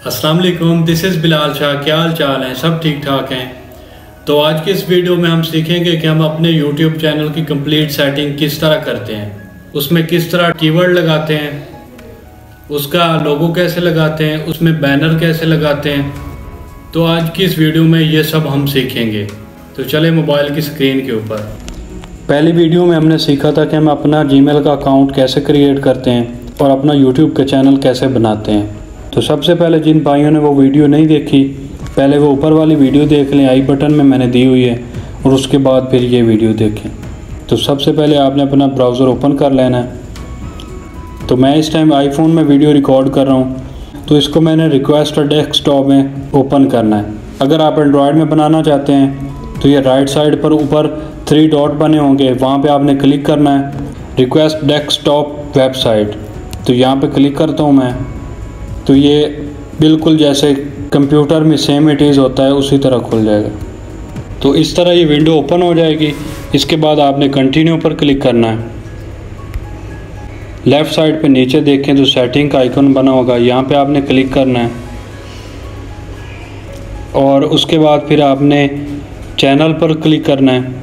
अस्सलाम वालेकुम, this is Bilal Shah. क्या हाल चाल हैं? सब ठीक ठाक हैं। तो आज की इस वीडियो में हम सीखेंगे कि हम अपने YouTube चैनल की कंप्लीट सेटिंग किस तरह करते हैं, उसमें किस तरह कीवर्ड लगाते हैं, उसका लोगो कैसे लगाते हैं, उसमें बैनर कैसे लगाते हैं। तो आज की इस वीडियो में ये सब हम सीखेंगे। तो चले मोबाइल की स्क्रीन के ऊपर। पहली वीडियो में हमने सीखा था कि हम अपना जीमेल का अकाउंट कैसे क्रिएट करते हैं और अपना YouTube का चैनल कैसे बनाते हैं। तो सबसे पहले जिन भाइयों ने वो वीडियो नहीं देखी, पहले वो ऊपर वाली वीडियो देख लें, आई बटन में मैंने दी हुई है, और उसके बाद फिर ये वीडियो देखें। तो सबसे पहले आपने अपना ब्राउज़र ओपन कर लेना है। तो मैं इस टाइम आईफोन में वीडियो रिकॉर्ड कर रहा हूँ, तो इसको मैंने रिक्वेस्ट डेस्कटॉप में ओपन करना है। अगर आप एंड्रॉयड में बनाना चाहते हैं तो ये राइट साइड पर ऊपर 3 डॉट बने होंगे, वहाँ पे आपने क्लिक करना है, रिक्वेस्ट डेस्कटॉप वेबसाइट। तो यहाँ पे क्लिक करता हूँ मैं, तो ये बिल्कुल जैसे कंप्यूटर में सेम इट इज़ होता है उसी तरह खुल जाएगा। तो इस तरह ये विंडो ओपन हो जाएगी। इसके बाद आपने कंटिन्यू पर क्लिक करना है। लेफ़्ट साइड पे नीचे देखें तो सेटिंग का आइकन बना होगा, यहाँ पे आपने क्लिक करना है, और उसके बाद फिर आपने चैनल पर क्लिक करना है,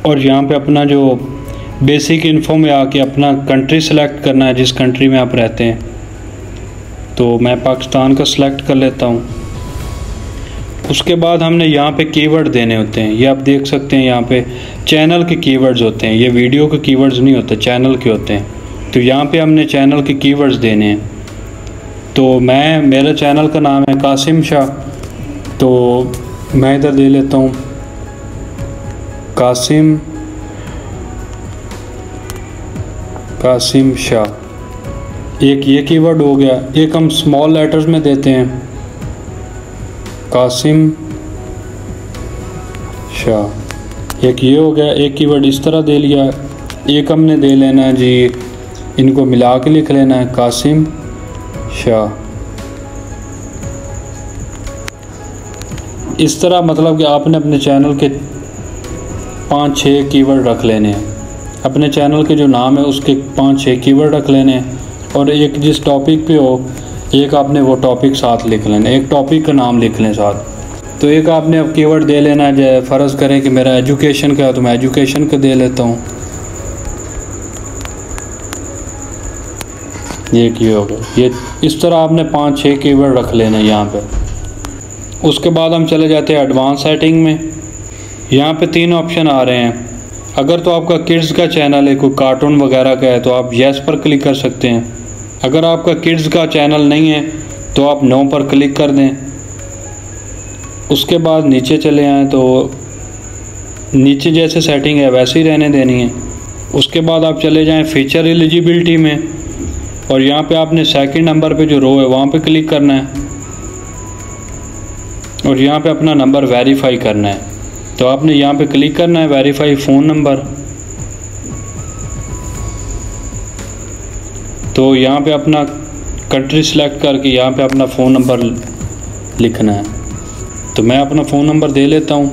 और यहाँ पे अपना जो बेसिक इन्फो में आके अपना कंट्री सेलेक्ट करना है, जिस कंट्री में आप रहते हैं। तो मैं पाकिस्तान का सिलेक्ट कर लेता हूँ। उसके बाद हमने यहाँ पे कीवर्ड देने होते हैं। ये आप देख सकते हैं, यहाँ पे चैनल के कीवर्ड्स होते हैं। ये वीडियो के कीवर्ड्स नहीं होते, चैनल के होते हैं। तो यहाँ पे हमने चैनल के कीवर्ड्स देने हैं। तो मेरे चैनल का नाम है कासिम शाह, तो मैं इधर दे लेता हूँ कासिम शाह। एक ये कीवर्ड हो गया। एक हम स्मॉल लेटर्स में देते हैं, कासिम शाह। एक ये हो गया। एक कीवर्ड इस तरह दे लिया। एक हमने दे लेना है जी, इनको मिला के लिख लेना है, कासिम शाह। इस तरह मतलब कि आपने अपने चैनल के 5-6 कीवर्ड रख लेने हैं। अपने चैनल के जो नाम है उसके 5-6 कीवर्ड रख लेने हैं, और एक जिस टॉपिक पे हो, एक आपने वो टॉपिक साथ लिख लेना, एक टॉपिक का नाम लिख लें साथ। तो एक आपने अब कीवर्ड दे लेना है। फ़र्ज़ करें कि मेरा एजुकेशन का है, तो मैं एजुकेशन का दे लेता हूँ। ये की हो गया। ये इस तरह आपने 5-6 कीवर्ड रख लेना है यहाँ पे। उसके बाद हम चले जाते हैं एडवांस सेटिंग में। यहाँ पे 3 ऑप्शन आ रहे हैं। अगर तो आपका किड्स का चैनल है, कोई कार्टून वगैरह का है, तो आप येस पर क्लिक कर सकते हैं। अगर आपका किड्स का चैनल नहीं है तो आप नो पर क्लिक कर दें। उसके बाद नीचे चले आएँ तो नीचे जैसे सेटिंग है वैसे ही रहने देनी है। उसके बाद आप चले जाएं फीचर एलिजिबिलिटी में, और यहाँ पे आपने सेकंड नंबर पे जो रो है वहाँ पे क्लिक करना है, और यहाँ पे अपना नंबर वेरीफाई करना है। तो आपने यहाँ पे क्लिक करना है, वेरीफाई फ़ोन नंबर। तो यहाँ पे अपना कंट्री सेलेक्ट करके यहाँ पे अपना फ़ोन नंबर लिखना है। तो मैं अपना फ़ोन नंबर दे लेता हूँ।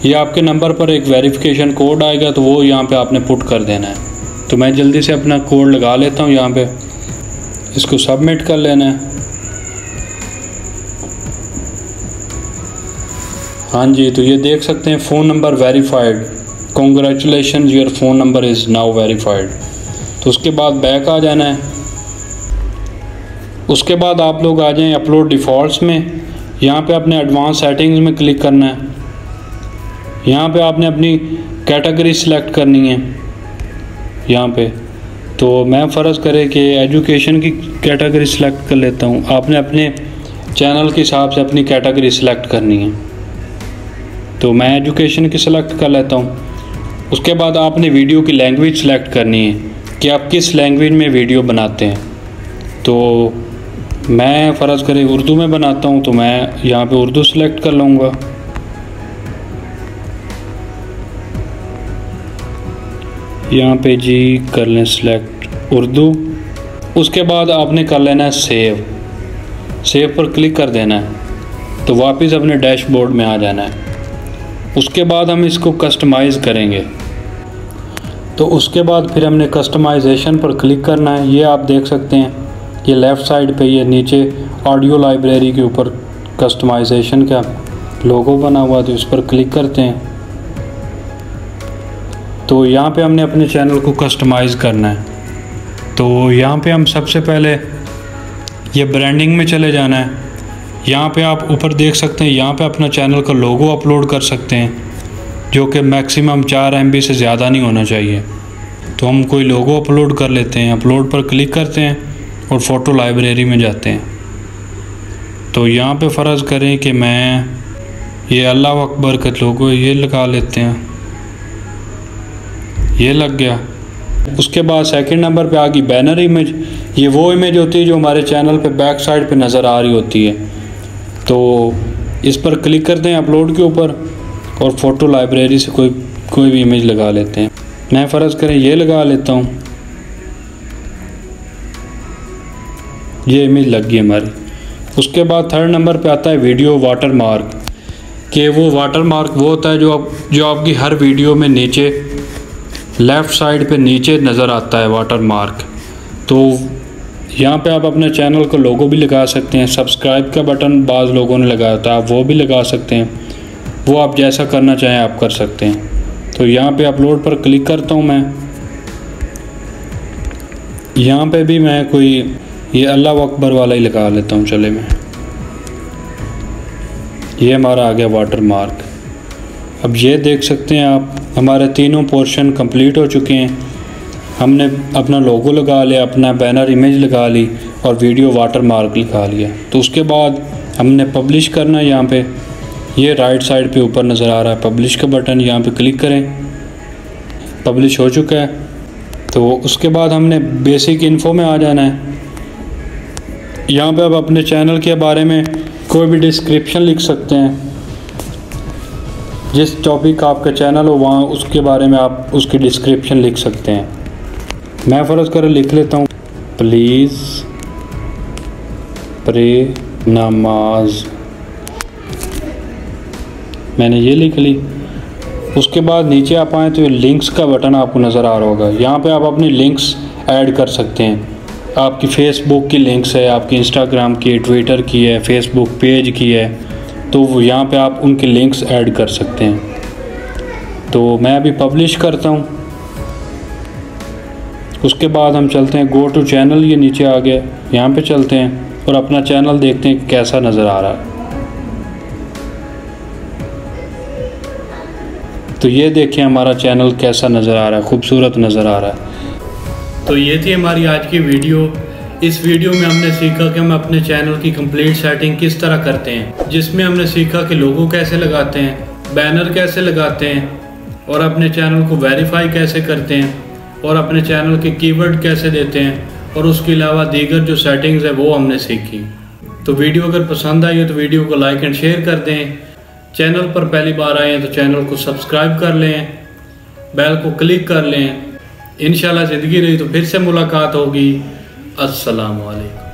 ये आपके नंबर पर एक वेरिफिकेशन कोड आएगा, तो वो यहाँ पे आपने पुट कर देना है। तो मैं जल्दी से अपना कोड लगा लेता हूँ यहाँ पे। इसको सबमिट कर लेना है। हाँ जी, तो ये देख सकते हैं phone number verified, congratulation your phone number is now verified. तो उसके बाद बैक आ जाना है। उसके बाद आप लोग आ जाएं अपलोड डिफ़ॉल्ट्स में। यहाँ पे अपने एडवांस सेटिंग्स में क्लिक करना है। यहाँ पे आपने अपनी कैटेगरी सिलेक्ट करनी है यहाँ पे। तो मैं फ़र्ज़ करें कि एजुकेशन की कैटेगरी सिलेक्ट कर लेता हूँ। आपने अपने चैनल के हिसाब से अपनी कैटेगरी सिलेक्ट करनी है। तो मैं एजुकेशन की सिलेक्ट कर लेता हूँ। उसके बाद आपने वीडियो की लैंग्वेज सिलेक्ट करनी है कि आप किस लैंग्वेज में वीडियो बनाते हैं। तो मैं फ़र्ज़ करें उर्दू में बनाता हूँ, तो मैं यहाँ पे उर्दू सिलेक्ट कर लूँगा। यहाँ पे जी कर लें सिलेक्ट उर्दू। उसके बाद आपने कर लेना है सेव पर क्लिक कर देना है। तो वापस अपने डैशबोर्ड में आ जाना है। उसके बाद हम इसको कस्टमाइज़ करेंगे। तो उसके बाद फिर हमने कस्टमाइजेशन पर क्लिक करना है। ये आप देख सकते हैं, ये लेफ़्ट साइड पे ये नीचे ऑडियो लाइब्रेरी के ऊपर कस्टमाइजेशन का लोगो बना हुआ, तो इस पर क्लिक करते हैं। तो यहाँ पे हमने अपने चैनल को कस्टमाइज़ करना है। तो यहाँ पे हम सबसे पहले ये ब्रांडिंग में चले जाना है। यहाँ पे आप ऊपर देख सकते हैं, यहाँ पे अपना चैनल का लोगो अपलोड कर सकते हैं, जो कि मैक्सिमम 4 MB से ज़्यादा नहीं होना चाहिए। तो हम कोई लोगो अपलोड कर लेते हैं। अपलोड पर क्लिक करते हैं और फ़ोटो लाइब्रेरी में जाते हैं। तो यहाँ पे फ़र्ज़ करें कि मैं ये अल्लाह अकबर का लोगो ये लगा लेते हैं, ये लग गया। उसके बाद सेकंड नंबर पे आ गई बैनर इमेज। ये वो इमेज होती है जो हमारे चैनल पे बैक साइड पे नज़र आ रही होती है। तो इस पर क्लिक करते हैं अपलोड के ऊपर और फ़ोटो लाइब्रेरी से कोई भी इमेज लगा लेते हैं। मैं फ़र्ज़ करें ये लगा लेता हूँ, ये इमेज लग गई हमारी। उसके बाद थर्ड नंबर पे आता है वीडियो वाटर मार्क, कि वो वाटर मार्क वो होता है जो आपकी हर वीडियो में नीचे लेफ़्ट साइड पे नीचे नज़र आता है वाटर मार्क। तो यहाँ पे आप अपने चैनल का लोगो भी लगा सकते हैं। सब्सक्राइब का बटन बाज़ लोगों ने लगाया था, आप वो भी लगा सकते हैं। वो आप जैसा करना चाहें आप कर सकते हैं। तो यहाँ पे अपलोड पर क्लिक करता हूँ मैं। यहाँ पे भी मैं कोई ये अल्लाह अकबर वाला ही लगा लेता हूँ। चले मैं, ये हमारा आ गया वाटर मार्क। अब ये देख सकते हैं आप, हमारे तीनों पोर्शन कंप्लीट हो चुके हैं। हमने अपना लोगो लगा लिया, अपना बैनर इमेज लगा ली और वीडियो वाटर मार्क लगा लिया। तो उसके बाद हमने पब्लिश करना है। यहाँ पे ये राइट साइड पे ऊपर नज़र आ रहा है पब्लिश का बटन, यहाँ पे क्लिक करें। पब्लिश हो चुका है। तो उसके बाद हमने बेसिक इन्फो में आ जाना है। यहाँ पे आप अपने चैनल के बारे में कोई भी डिस्क्रिप्शन लिख सकते हैं। जिस टॉपिक का आपका चैनल हो वहाँ उसके बारे में आप उसकी डिस्क्रिप्शन लिख सकते हैं। मैं फ़र्ज़ कर लिख लेता हूँ, प्लीज़ प्रे नमाज। मैंने ये लिख ली। उसके बाद नीचे आप आएँ तो लिंक्स का बटन आपको नज़र आ रहा होगा। यहाँ पे आप अपनी लिंक्स ऐड कर सकते हैं। आपकी फ़ेसबुक की लिंक्स है, आपकी इंस्टाग्राम की, ट्विटर की है, फेसबुक पेज की है, तो यहाँ पे आप उनके लिंक्स ऐड कर सकते हैं। तो मैं अभी पब्लिश करता हूँ। उसके बाद हम चलते हैं गो टू चैनल, ये नीचे आ गया, यहाँ पे चलते हैं और अपना चैनल देखते हैं कैसा नज़र आ रहा है। तो ये देखें हमारा चैनल कैसा नज़र आ रहा है, खूबसूरत नज़र आ रहा है। तो ये थी हमारी आज की वीडियो। इस वीडियो में हमने सीखा कि हम अपने चैनल की कंप्लीट सेटिंग किस तरह करते हैं, जिसमें हमने सीखा कि लोगो कैसे लगाते हैं, बैनर कैसे लगाते हैं और अपने चैनल को वेरीफाई कैसे करते हैं और अपने चैनल के कीवर्ड कैसे देते हैं और उसके अलावा दीगर जो सेटिंग्स है वो हमने सीखी। तो वीडियो अगर पसंद आई हो तो वीडियो को लाइक एंड शेयर कर दें। चैनल पर पहली बार आए हैं तो चैनल को सब्सक्राइब कर लें, बेल को क्लिक कर लें। इंशाल्लाह ज़िंदगी रही तो फिर से मुलाकात होगी। अस्सलाम वालेकुम।